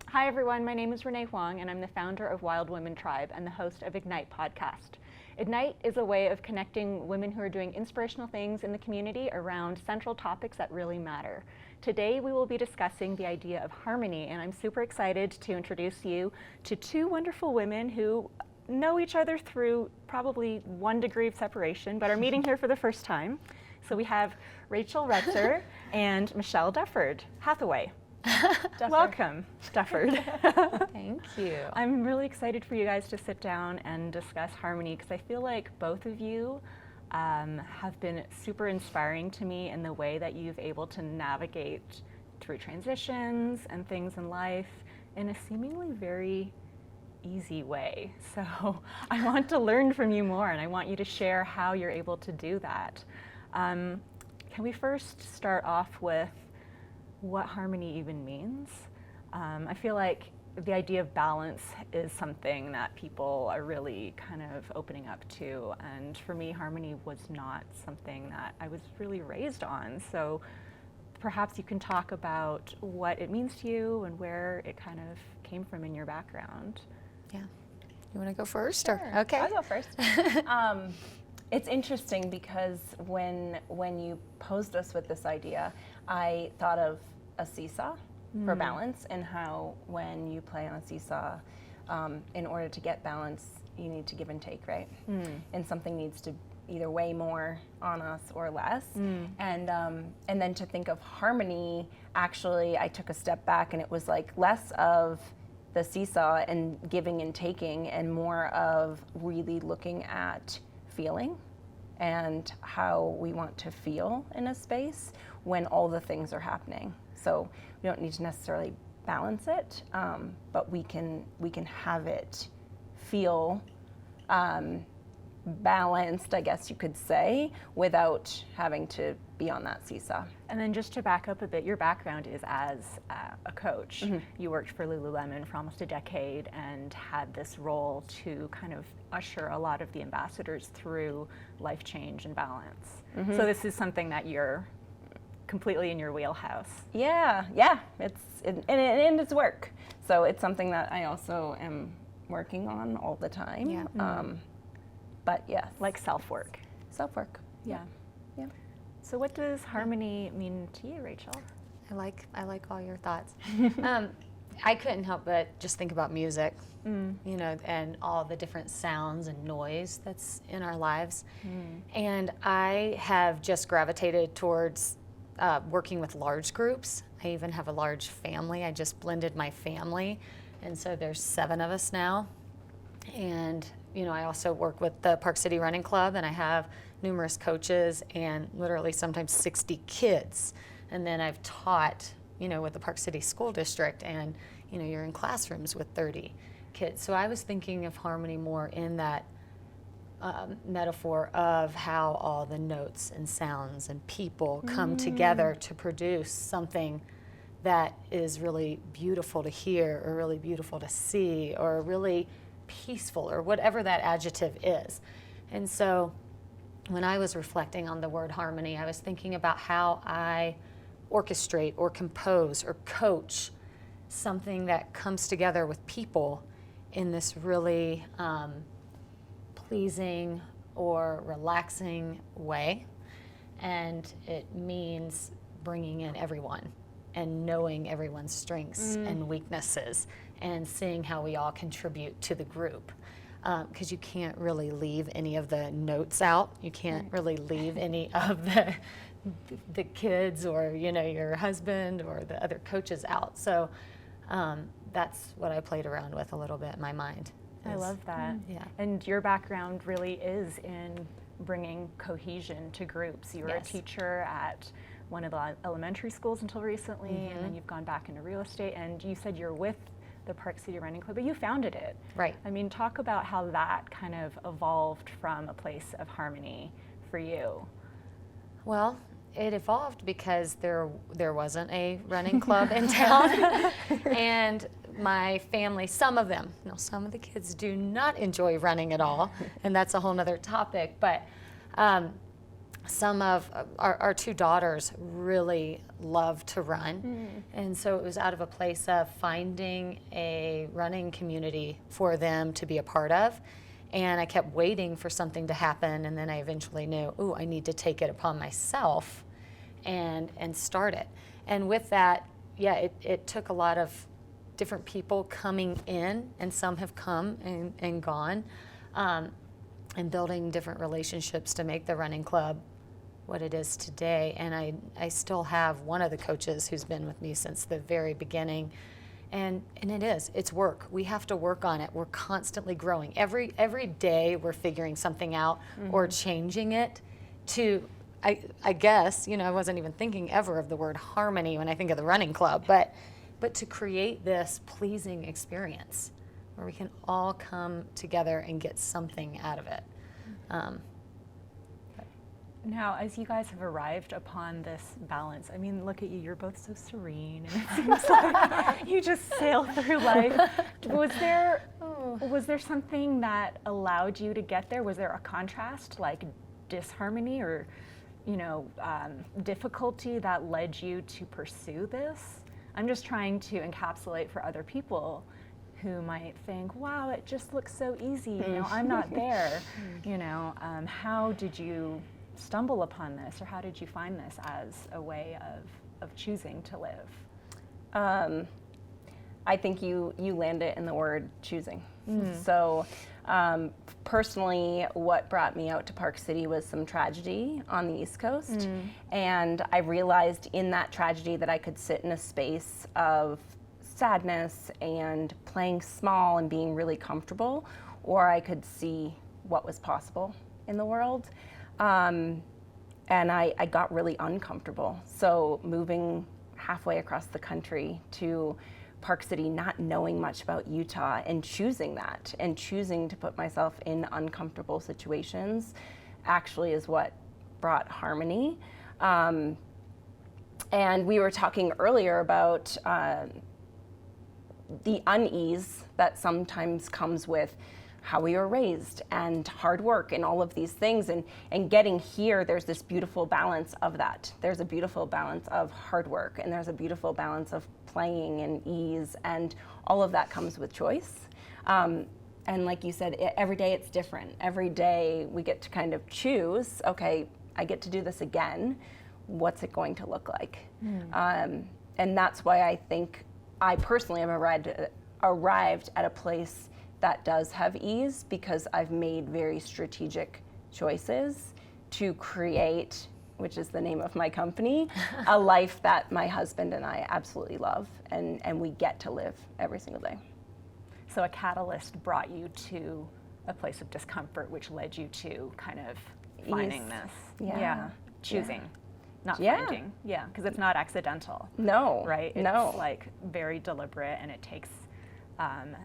Hi everyone, my name is Renee Huang and I'm the founder of Wild Women Tribe and the host of Ignite podcast. Ignite is a way of connecting women who are doing inspirational things in the community around central topics that really matter. Today we will be discussing the idea of harmony, and I'm super excited to introduce you to two wonderful women who know each other through probably 1 degree of separation, but are meeting here for the first time. So we have Rachel Retzer and Michelle Dufford. Hathaway. Welcome, Dufford. Thank you. I'm really excited for you guys to sit down and discuss harmony, because I feel like both of you have been super inspiring to me in the way that you've able to navigate through transitions and things in life in a seemingly very easy way. So I want to learn from you more, and I want you to share how you're able to do that. Can we first start off with what harmony even means? I feel like the idea of balance is something that people are really kind of opening up to, and for me, harmony was not something that I was really raised on. So perhaps you can talk about what it means to you and where it kind of came from in your background. Yeah. You want to go first? Sure. Or? Okay. I'll go first. It's interesting because when you posed us with this idea, I thought of a seesaw for balance, and how when you play on a seesaw, in order to get balance, you need to give and take, right? And something needs to either weigh more on us or less. And then to think of harmony, actually, I took a step back, and it was like less of the seesaw and giving and taking, and more of really looking at feeling and how we want to feel in a space when all the things are happening. So we don't need to necessarily balance it, but we can have it feel balanced, I guess you could say, without having to be on that seesaw. And then just to back up a bit, your background is as a coach. You worked for Lululemon for almost a decade and had this role to kind of usher a lot of the ambassadors through life change and balance. So this is something that you're completely in your wheelhouse. Yeah, and it's work. So it's something that I also am working on all the time. Yeah. But yes. Like self-work. Self-work. Yeah. Yeah. So what does harmony mean to you, Rachel? I like all your thoughts. I couldn't help but just think about music, you know, and all the different sounds and noise that's in our lives. And I have just gravitated towards working with large groups. I even have a large family. I just blended my family, and so there's 7 of us now. And you know, I also work with the Park City Running Club, and I have numerous coaches and literally sometimes 60 kids. And then I've taught, you know, with the Park City School District, and you know, you're in classrooms with 30 kids. So I was thinking of harmony more in that metaphor of how all the notes and sounds and people come together to produce something that is really beautiful to hear, or really beautiful to see, or really peaceful, or whatever that adjective is. And so when I was reflecting on the word harmony, I was thinking about how I orchestrate or compose or coach something that comes together with people in this really pleasing or relaxing way. And it means bringing in everyone and knowing everyone's strengths and weaknesses, and seeing how we all contribute to the group. Because you can't really leave any of the notes out. You can't really leave any of the kids, or you know, your husband or the other coaches out. So that's what I played around with a little bit in my mind. I love that. Yeah. And your background really is in bringing cohesion to groups. You were a teacher at one of the elementary schools until recently, and then you've gone back into real estate, and you said you're with the Park City Running Club, but you founded it. Right. I mean, talk about how that kind of evolved from a place of harmony for you. Well, it evolved because there wasn't a running club in town, and my family, some of them, some of the kids do not enjoy running at all, and that's a whole nother topic, but some of our two daughters really love to run, and so it was out of a place of finding a running community for them to be a part of. And I kept waiting for something to happen, and then I eventually knew, I need to take it upon myself and start it. And with that, it took a lot of different people coming in, and some have come and gone, and building different relationships to make the running club what it is today. And I still have one of the coaches who's been with me since the very beginning. And it's work. We have to work on it. We're constantly growing. Every day we're figuring something out or changing it to, I guess, I wasn't even thinking ever of the word harmony when I think of the running club, but to create this pleasing experience where we can all come together and get something out of it. Now, as you guys have arrived upon this balance, I mean, look at you, you're both so serene, and it seems like you just sail through life. Was there something that allowed you to get there? Was there a contrast, like disharmony or, difficulty that led you to pursue this? I'm just trying to encapsulate for other people who might think, wow, it just looks so easy, I'm not there. How did you stumble upon this, or how did you find this as a way of choosing to live? I think you land it in the word choosing. So personally, what brought me out to Park City was some tragedy on the East Coast. And I realized in that tragedy that I could sit in a space of sadness and playing small and being really comfortable, or I could see what was possible in the world. And I got really uncomfortable. So moving halfway across the country to Park City, not knowing much about Utah, and choosing that and choosing to put myself in uncomfortable situations actually is what brought harmony. And we were talking earlier about the unease that sometimes comes with how we were raised and hard work and all of these things, and getting here, there's this beautiful balance of that. There's a beautiful balance of hard work, and there's a beautiful balance of playing and ease, and all of that comes with choice. And like you said, every day it's different. Every day we get to kind of choose, okay, I get to do this again. What's it going to look like? And that's why I think I personally have arrived at a place that does have ease, because I've made very strategic choices to create, which is the name of my company, a life that my husband and I absolutely love, and we get to live every single day. So a catalyst brought you to a place of discomfort, which led you to kind of finding this. Choosing, not finding. Yeah, because it's not accidental. No. Right? It's no. like very deliberate, and it takes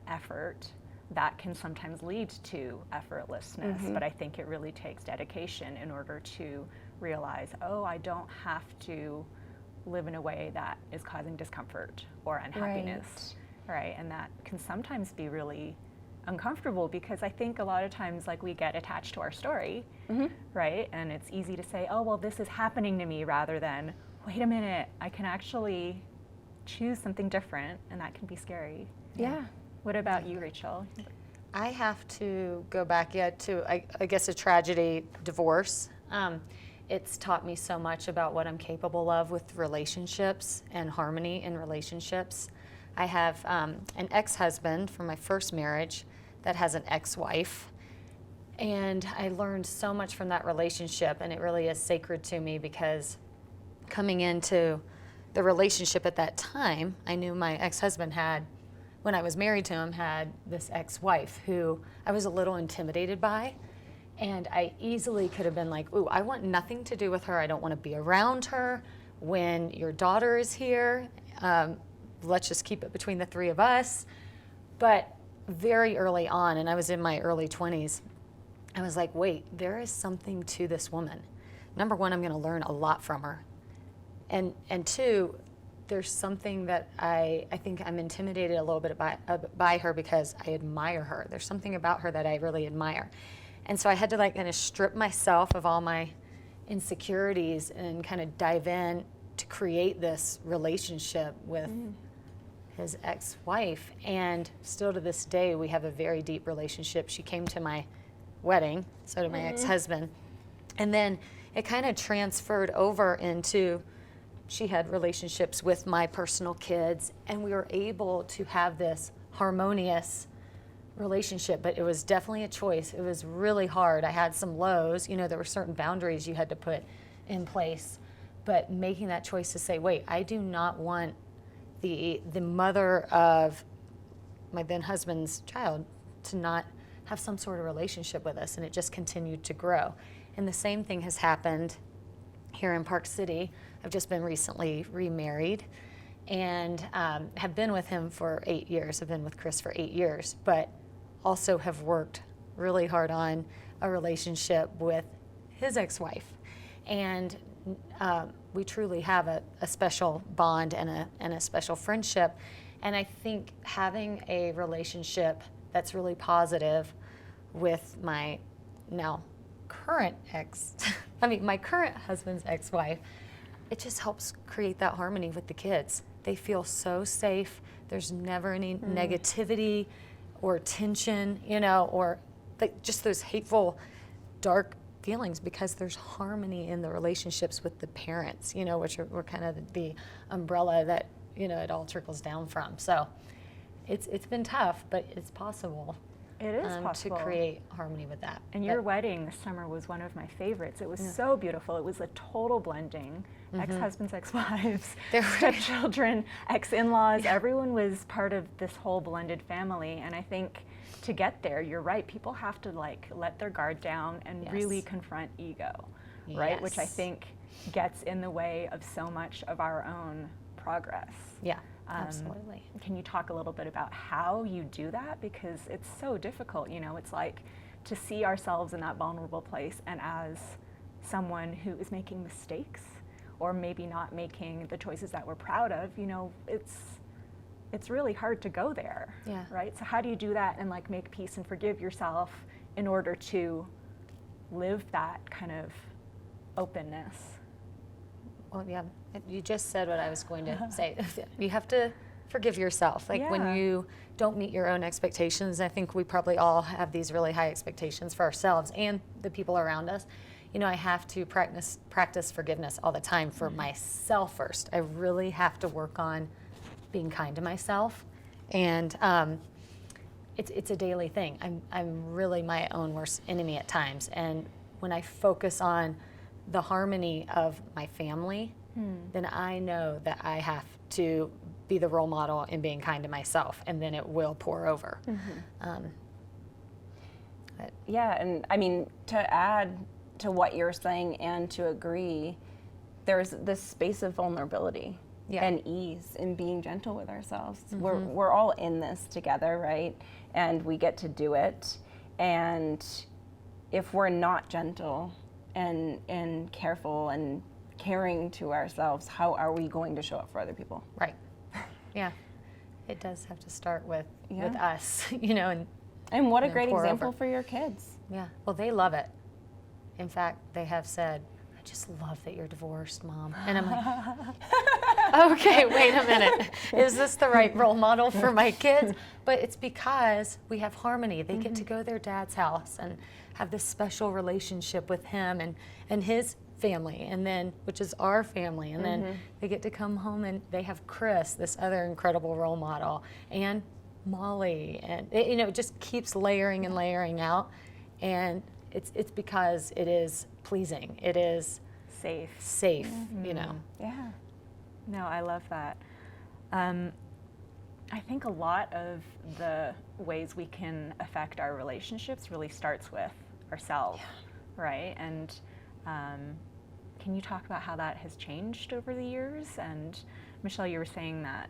effort that can sometimes lead to effortlessness, but I think it really takes dedication in order to realize, I don't have to live in a way that is causing discomfort or unhappiness, right? And that can sometimes be really uncomfortable, because I think a lot of times, like, we get attached to our story, right? And it's easy to say, this is happening to me, rather than, wait a minute, I can actually choose something different, and that can be scary. Yeah. What about you, Rachel? I have to go back to, I guess, a tragedy, divorce. It's taught me so much about what I'm capable of with relationships and harmony in relationships. I have an ex-husband from my first marriage that has an ex-wife, and I learned so much from that relationship, and it really is sacred to me, because coming into the relationship at that time, I knew my ex-husband when I was married to him, had this ex-wife who I was a little intimidated by. And I easily could have been like, I want nothing to do with her. I don't want to be around her. When your daughter is here, let's just keep it between the three of us. But very early on, and I was in my early 20s, I was like, wait, there is something to this woman. number one, I'm going to learn a lot from her. And two, there's something that I think I'm intimidated a little bit by her because I admire her. There's something about her that I really admire. And so I had to like kind of strip myself of all my insecurities and kind of dive in to create this relationship with his ex-wife. And still to this day, we have a very deep relationship. She came to my wedding, so did my ex-husband. And then it kind of transferred over into, she had relationships with my personal kids, and we were able to have this harmonious relationship, but it was definitely a choice. It was really hard. I had some lows, there were certain boundaries you had to put in place, but making that choice to say, wait, I do not want the mother of my then husband's child to not have some sort of relationship with us, and it just continued to grow. And the same thing has happened here in Park City. I've just been recently remarried and have been with him for 8 years. I've been with Chris for 8 years, but also have worked really hard on a relationship with his ex-wife. And we truly have a special bond and a special friendship. And I think having a relationship that's really positive with my now current my current husband's ex-wife, it just helps create that harmony with the kids. They feel so safe. There's never any negativity or tension, or just those hateful, dark feelings, because there's harmony in the relationships with the parents, which are kind of the umbrella that, it all trickles down from. So it's been tough, but it's possible. It is possible to create harmony with that. And your wedding this summer was one of my favorites. It was so beautiful. It was a total blending. Ex-husbands, ex-wives, stepchildren, ex-in-laws. Everyone was part of this whole blended family. And I think to get there, you're right, people have to let their guard down and really confront ego, right? Which I think gets in the way of so much of our own progress. Yeah. Absolutely. Can you talk a little bit about how you do that? Because it's so difficult, it's like to see ourselves in that vulnerable place and as someone who is making mistakes or maybe not making the choices that we're proud of, it's really hard to go there, right? So how do you do that and make peace and forgive yourself in order to live that kind of openness? Well, yeah, you just said what I was going to say. You have to forgive yourself. When you don't meet your own expectations, I think we probably all have these really high expectations for ourselves and the people around us. I have to practice forgiveness all the time for myself first. I really have to work on being kind to myself. And it's a daily thing. I'm really my own worst enemy at times. And when I focus on the harmony of my family, then I know that I have to be the role model in being kind to myself, and then it will pour over. And I mean, to add to what you're saying and to agree, there's this space of vulnerability and ease in being gentle with ourselves. We're all in this together, right? And we get to do it. And if we're not gentle and careful and caring to ourselves, how are we going to show up for other people? Right. Yeah. It does have to start with us, and what a great example for your kids. Yeah. Well, they love it. In fact, they have said, I just love that you're divorced, Mom. And I'm like, okay, wait a minute. Is this the right role model for my kids? But it's because we have harmony. They get to go to their dad's house and have this special relationship with him and his family, and then, which is our family, and then they get to come home and they have Chris, this other incredible role model, and Molly, and it just keeps layering and layering out, and it's because it is pleasing, it is safe, Yeah. No, I love that. I think a lot of the ways we can affect our relationships really starts with ourselves, right? And can you talk about how that has changed over the years? And Michelle, you were saying that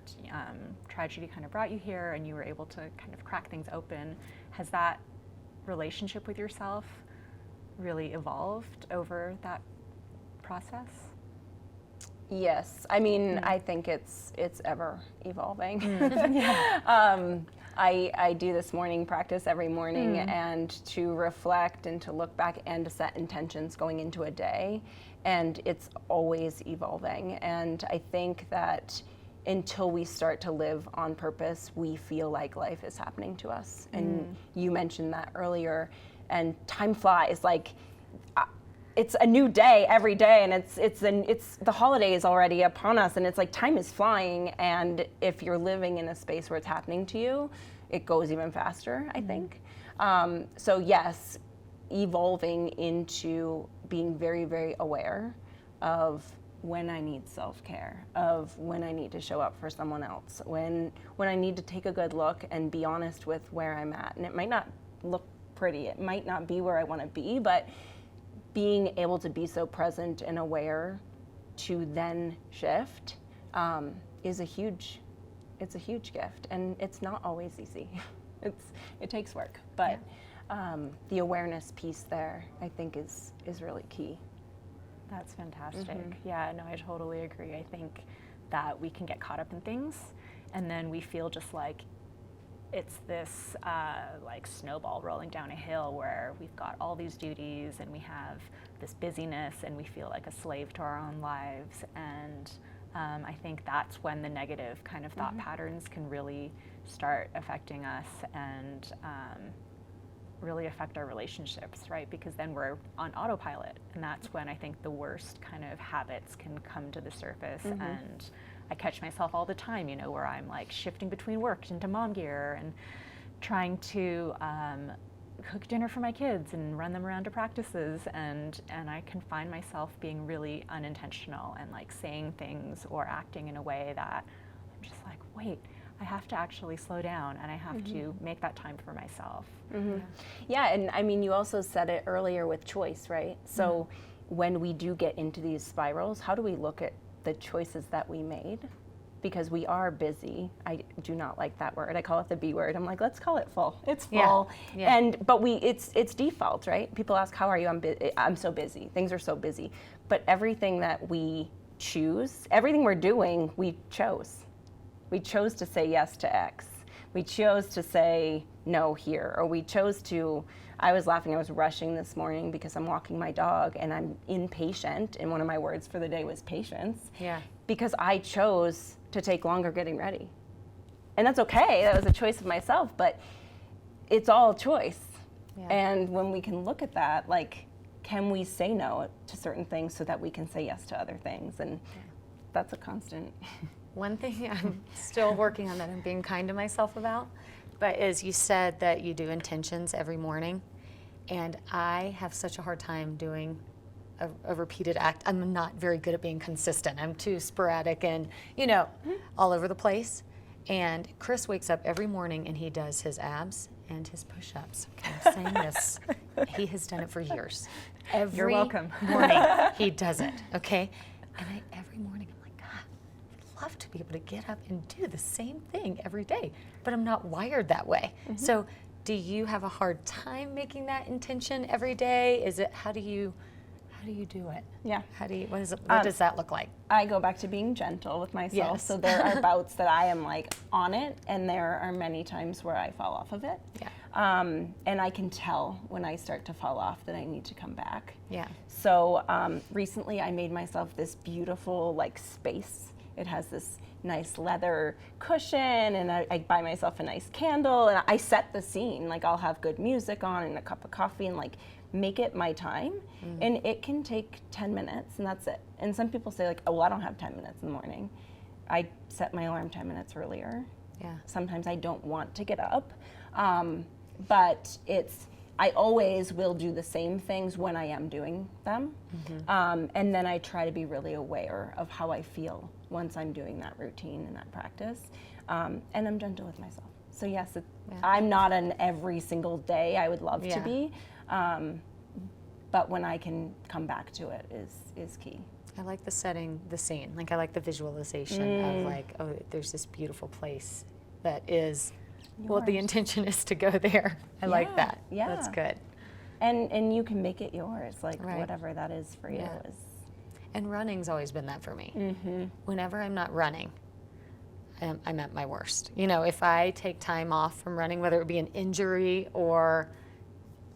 tragedy kind of brought you here and you were able to kind of crack things open. Has that relationship with yourself really evolved over that process? Yes, I mean, I think it's ever evolving. I do this morning practice every morning, and to reflect and to look back and to set intentions going into a day, and it's always evolving. And I think that until we start to live on purpose, we feel like life is happening to us. And you mentioned that earlier, and time flies. Like, it's a new day every day, and it's the holidays already upon us, and it's like time is flying. And if you're living in a space where it's happening to you, it goes even faster, I think. So yes, evolving into being very, very aware of when I need self-care, of when I need to show up for someone else, when I need to take a good look and be honest with where I'm at. And it might not look pretty, it might not be where I want to be, but being able to be so present and aware to then shift is a huge gift, and it's not always easy. It takes work, but the awareness piece there, I think, is really key. That's fantastic. Yeah, no, I totally agree. I think that we can get caught up in things, and then we feel just like it's this like snowball rolling down a hill where we've got all these duties and we have this busyness and we feel like a slave to our own lives. And I think that's when the negative kind of thought patterns can really start affecting us and really affect our relationships, right? Because then we're on autopilot, and that's when I think the worst kind of habits can come to the surface. And I catch myself all the time, you know, where I'm like shifting between work into mom gear and trying to cook dinner for my kids and run them around to practices, and I can find myself being really unintentional and like saying things or acting in a way that I'm just like, wait, I have to actually slow down, and I have to make that time for myself. Yeah, and I mean, you also said it earlier with choice, right? So when we do get into these spirals, how do we look at the choices that we made? Because we are busy. I do not like that word. I call it the B word. I'm like, let's call it full. It's full. But it's default, right? People ask, how are you? I'm so busy. Things are so busy. But everything that we choose, everything we're doing, we chose. We chose to say yes to X. We chose to say no here. Or we chose to, I was laughing, I was rushing this morning because I'm walking my dog and I'm impatient. And one of my words for the day was patience. Yeah. Because I chose to take longer getting ready. And that's okay, that was a choice of myself, but it's all choice. Yeah. And when we can look at that, like, can we say no to certain things so that we can say yes to other things? And that's a constant. One thing I'm still working on that I'm being kind to myself about, but is you said that you do intentions every morning, and I have such a hard time doing a repeated act. I'm not very good at being consistent. I'm too sporadic and, you know, all over the place. And Chris wakes up every morning and he does his abs and his push-ups. Okay, I'm saying this. He has done it for years. You're welcome. Morning he does it, okay? And every morning I'm like, God, I'd love to be able to get up and do the same thing every day, but I'm not wired that way. So do you have a hard time making that intention every day? Is it, how do you do it? Yeah. What does that look like? I go back to being gentle with myself. Yes. So there are bouts that I am like on it, and there are many times where I fall off of it. Yeah. And I can tell when I start to fall off that I need to come back. Yeah. So recently I made myself this beautiful like space. It has this nice leather cushion, and I buy myself a nice candle, and I set the scene. Like, I'll have good music on and a cup of coffee and like make it my time. And it can take 10 minutes and that's it. And some people say like, oh, well, I don't have 10 minutes in the morning. I set my alarm 10 minutes earlier. Yeah. Sometimes I don't want to get up. But I always will do the same things when I am doing them. And then I try to be really aware of how I feel once I'm doing that routine and that practice. And I'm gentle with myself. So yes, I'm not an every single day. I would love to be. But when I can come back to it is key. I like the setting the scene. Like, I like the visualization of like, oh, there's this beautiful place that is, well, the intention is to go there. I like that. Yeah. That's good. And you can make it yours, like whatever that is for you. And running's always been that for me. Whenever I'm not running, I'm at my worst. You know, if I take time off from running, whether it be an injury or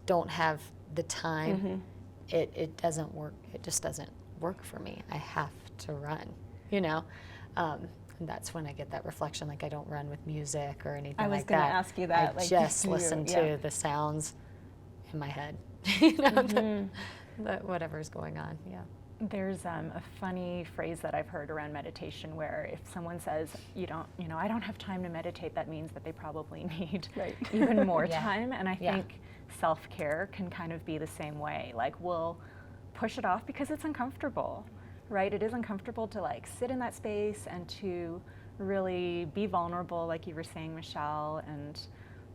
don't have the time, it doesn't work. It just doesn't work for me. I have to run, you know. And that's when I get that reflection, like I don't run with music or anything like that. I was going to ask you that. I like, just listen to the sounds in my head, you know, whatever's going on, There's a funny phrase that I've heard around meditation where if someone says, I don't have time to meditate, that means that they probably need even more time. And I think self-care can kind of be the same way. Like we'll push it off because it's uncomfortable, right? It is uncomfortable to like sit in that space and to really be vulnerable, like you were saying, Michelle, and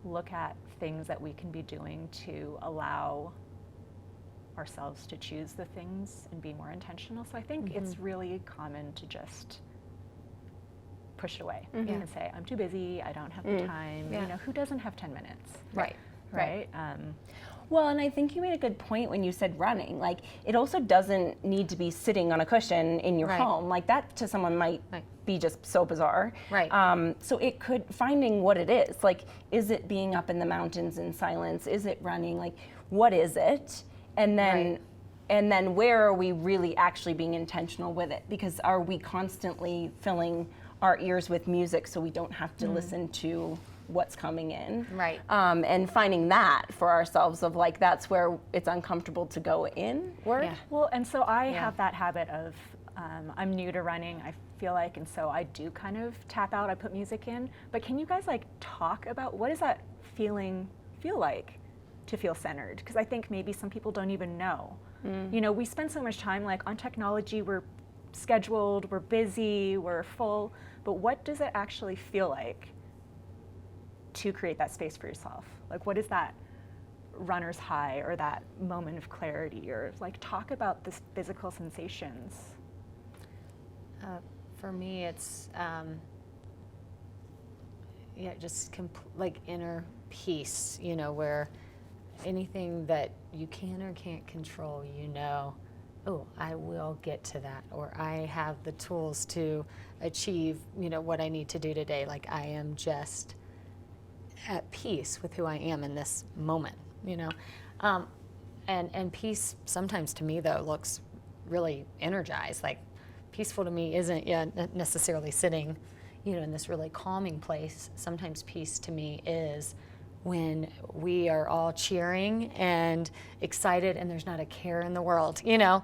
look at things that we can be doing to allow ourselves to choose the things and be more intentional. So I think it's really common to just push it away and say, I'm too busy, I don't have the time. You know, who doesn't have 10 minutes? Right? Well, and I think you made a good point when you said running. Like, it also doesn't need to be sitting on a cushion in your home. Like, that to someone might be just so bizarre. So it could, finding what it is. Like, is it being up in the mountains in silence? Is it running? Like, what is it? And then, and then where are we really actually being intentional with it? Because are we constantly filling our ears with music so we don't have to listen to what's coming in, and finding that for ourselves of like that's where it's uncomfortable to go inward. Well, and so I have that habit of I'm new to running, I feel like, and so I do kind of tap out, I put music in, but can you guys like talk about what does that feeling feel like to feel centered? Because I think maybe some people don't even know. You know, we spend so much time like on technology, we're scheduled, we're busy, we're full, but what does it actually feel like to create that space for yourself? Like, what is that runner's high or that moment of clarity, or like talk about the physical sensations? For me, it's just like inner peace, you know, where anything that you can or can't control, you know, oh, I will get to that, or I have the tools to achieve, you know, what I need to do today. Like I am just at peace with who I am in this moment, you know. And peace sometimes to me though looks really energized. Like peaceful to me isn't necessarily sitting, you know, in this really calming place. Sometimes peace to me is when we are all cheering and excited and there's not a care in the world, you know,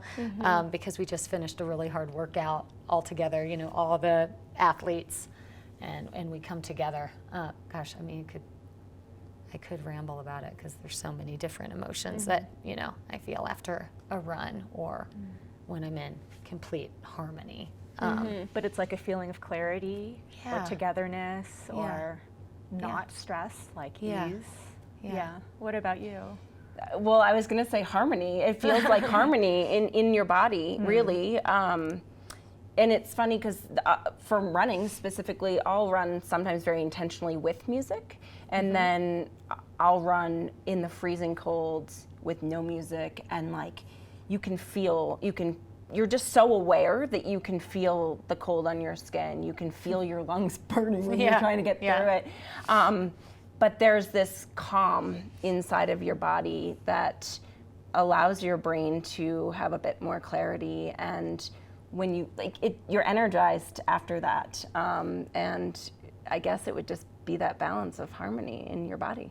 because we just finished a really hard workout all together, you know, all the athletes, and we come together. Gosh, I mean, I could ramble about it because there's so many different emotions that, you know, I feel after a run or when I'm in complete harmony. But it's like a feeling of clarity or togetherness or not stress, like ease. What about you? Well, I was going to say harmony. It feels like harmony in your body, really. And it's funny because from running specifically, I'll run sometimes very intentionally with music, and then I'll run in the freezing cold with no music, and like you're just so aware that you can feel the cold on your skin. You can feel your lungs burning when you're trying to get through it. But there's this calm inside of your body that allows your brain to have a bit more clarity, and when you you're energized after that. And I guess it would just be that balance of harmony in your body.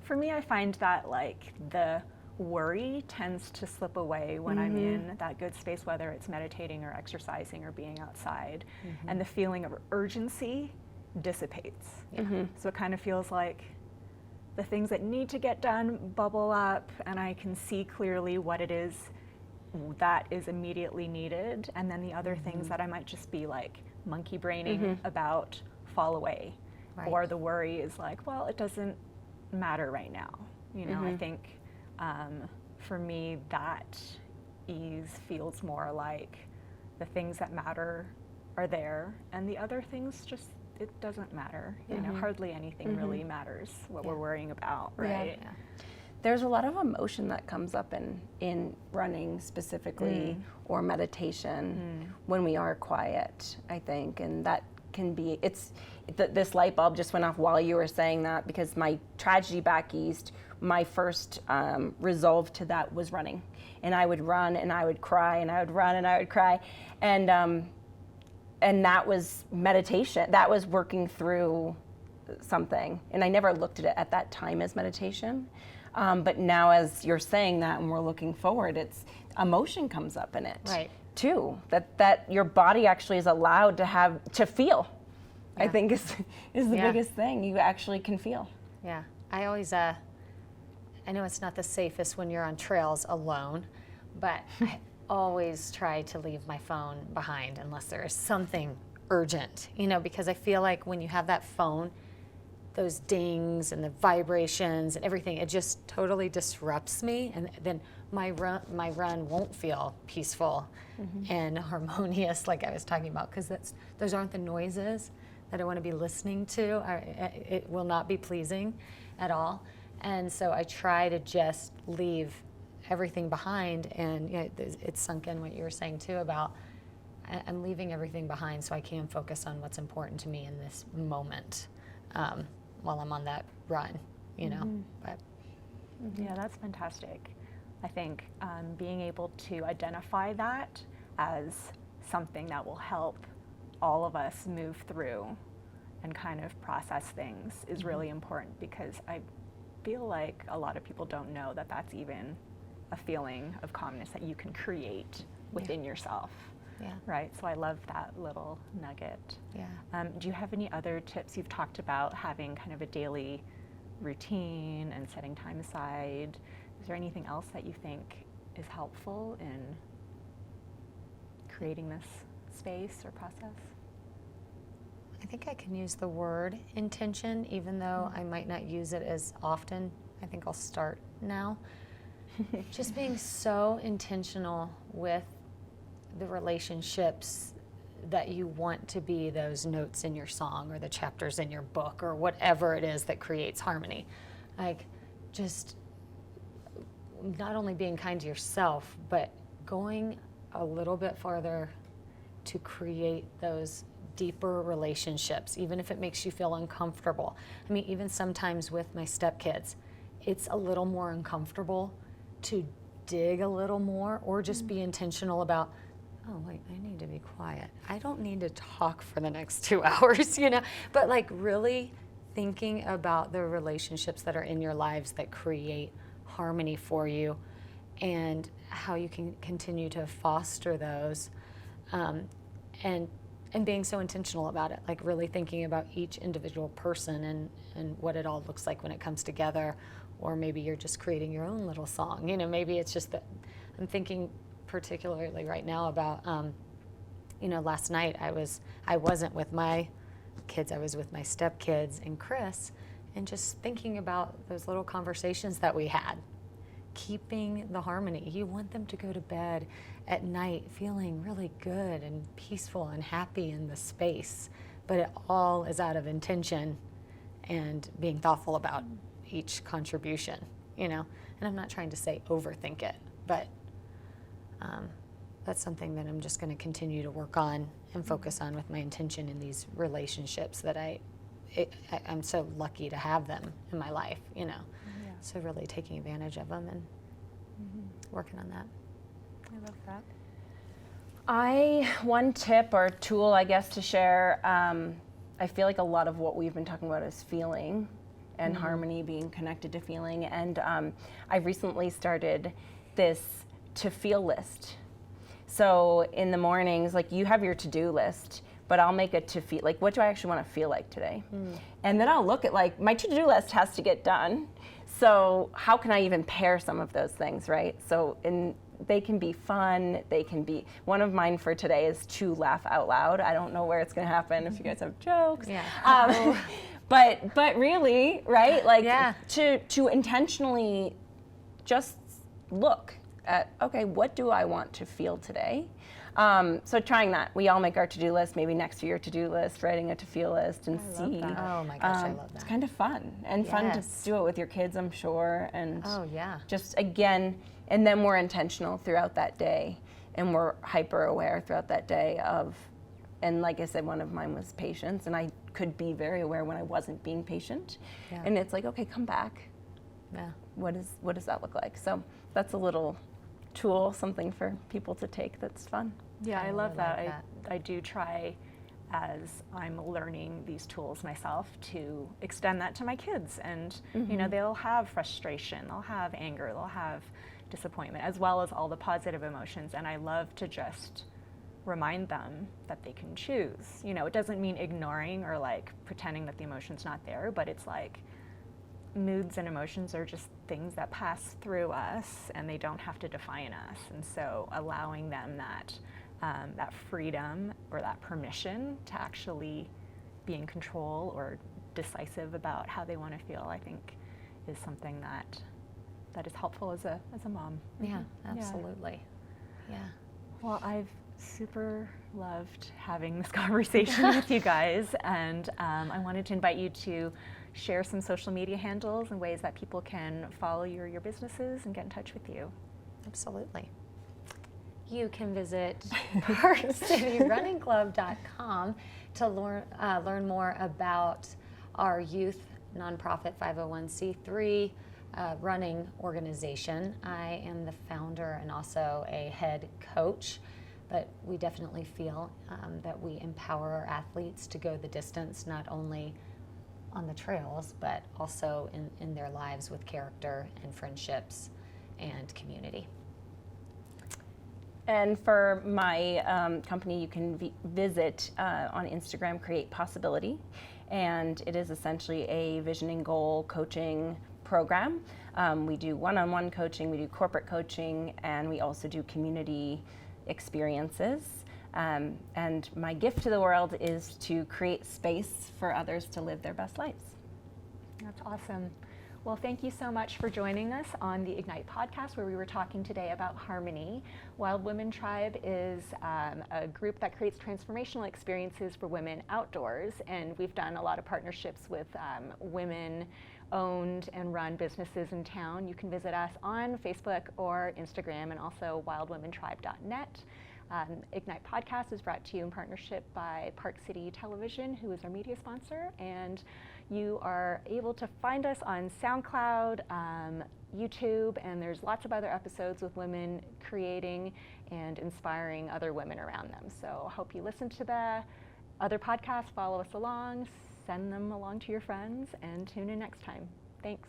For me, I find that like the worry tends to slip away when I'm in that good space, whether it's meditating or exercising or being outside, and the feeling of urgency dissipates. So it kind of feels like the things that need to get done bubble up, and I can see clearly what it is that is immediately needed, and then the other things that I might just be like monkey braining about fall away, or the worry is like, well, it doesn't matter right now. You know, I think for me that ease feels more like the things that matter are there, and the other things just, it doesn't matter. You know, hardly anything really matters what we're worrying about, right? there's a lot of emotion that comes up in running specifically or meditation when we are quiet, I think. And that can be, this light bulb just went off while you were saying that, because my tragedy back east, my first resolve to that was running. And I would run and I would cry and I would run and I would cry. And that was meditation. That was working through something. And I never looked at it at that time as meditation. But now as you're saying that and we're looking forward, it's emotion comes up in it too. That your body actually is allowed to feel, I think is the biggest thing. You actually can feel. Yeah. I always, I know it's not the safest when you're on trails alone, but I always try to leave my phone behind unless there is something urgent, because I feel like when you have that phone, those dings and the vibrations and everything, it just totally disrupts me, and then my run won't feel peaceful and harmonious like I was talking about, because those aren't the noises that I want to be listening to. It will not be pleasing at all. And so I try to just leave everything behind, and it's sunk in what you were saying too about I'm leaving everything behind so I can focus on what's important to me in this moment while I'm on that run, But Yeah, that's fantastic. I think being able to identify that as something that will help all of us move through and kind of process things is really important, because I feel like a lot of people don't know that that's even a feeling of calmness that you can create within yourself. Yeah. Right. So I love that little nugget. Yeah. Do you have any other tips? You've talked about having kind of a daily routine and setting time aside. Is there anything else that you think is helpful in creating this space or process? I think I can use the word intention, even though I might not use it as often. I think I'll start now. Just being so intentional with the relationships that you want to be those notes in your song or the chapters in your book or whatever it is that creates harmony. Like, just not only being kind to yourself, but going a little bit farther to create those deeper relationships, even if it makes you feel uncomfortable. I mean, even sometimes with my stepkids, it's a little more uncomfortable to dig a little more or just be intentional about, oh, wait, I need to be quiet. I don't need to talk for the next 2 hours, but like really thinking about the relationships that are in your lives that create harmony for you and how you can continue to foster those, and being so intentional about it, like really thinking about each individual person and what it all looks like when it comes together. Or maybe you're just creating your own little song. Maybe it's just that I'm thinking particularly right now about, last night I wasn't with my kids, I was with my stepkids and Chris, and just thinking about those little conversations that we had, keeping the harmony. You want them to go to bed at night feeling really good and peaceful and happy in the space, but it all is out of intention and being thoughtful about each contribution, and I'm not trying to say overthink it, but that's something that I'm just going to continue to work on and focus on with my intention in these relationships that I'm so lucky to have them in my life, so really taking advantage of them and working on that. I love that. One tip or tool, I guess, to share, I feel like a lot of what we've been talking about is feeling and harmony, being connected to feeling. And I recently started this to feel list. So in the mornings, like you have your to-do list, but I'll make a to feel, like what do I actually want to feel like today? And then I'll look at like my to-do list has to get done. So how can I even pair some of those things, right? So they can be fun, they can be, one of mine for today is to laugh out loud. I don't know where it's gonna happen if you guys have jokes. Yeah. But really, right? Like to intentionally just look at, okay, what do I want to feel today? So trying that. We all make our to-do list, maybe next to your to-do list, writing a to-feel list and I love see. that. Oh my gosh, I love It's that. kind of fun and fun to Yes. do it with your kids, I'm sure. And Oh yeah. just again, and then we're intentional throughout that day, and we're hyper aware throughout that day of, and like I said, one of mine was patience, and I could be very aware when I wasn't being patient. Yeah. And it's like, okay, come back. Yeah. What does that look like? So that's a little tool, something for people to take that's fun. Yeah, I love really that. like that. I do try, as I'm learning these tools myself, to extend that to my kids. And, you know, they'll have frustration, they'll have anger, they'll have disappointment, as well as all the positive emotions. And I love to just remind them that they can choose. You know, it doesn't mean ignoring or like pretending that the emotion's not there, but it's like moods and emotions are just things that pass through us and they don't have to define us. And so allowing them that that freedom or that permission to actually be in control or decisive about how they want to feel, I think is something that is helpful as a mom. Yeah, absolutely. Yeah. Well, I've super loved having this conversation with you guys, and I wanted to invite you to share some social media handles and ways that people can follow your businesses and get in touch with you. Absolutely. You can visit parkcityrunningclub.com to learn more about our youth nonprofit 501c3 running organization. I am the founder and also a head coach, but we definitely feel that we empower our athletes to go the distance, not only on the trails, but also in their lives with character and friendships and community. And for my company, you can visit on Instagram, Create Possibility. And it is essentially a vision and goal coaching program. We do one-on-one coaching, we do corporate coaching, and we also do community experiences. And my gift to the world is to create space for others to live their best lives. That's awesome. Well, thank you so much for joining us on the Ignite podcast, where we were talking today about harmony. Wild Women Tribe is a group that creates transformational experiences for women outdoors, and we've done a lot of partnerships with women-owned and run businesses in town. You can visit us on Facebook or Instagram, and also wildwomentribe.net. Ignite Podcast is brought to you in partnership by Park City Television, who is our media sponsor, and you are able to find us on SoundCloud, YouTube, and there's lots of other episodes with women creating and inspiring other women around them. So I hope you listen to the other podcasts, follow us along, send them along to your friends, and tune in next time. Thanks.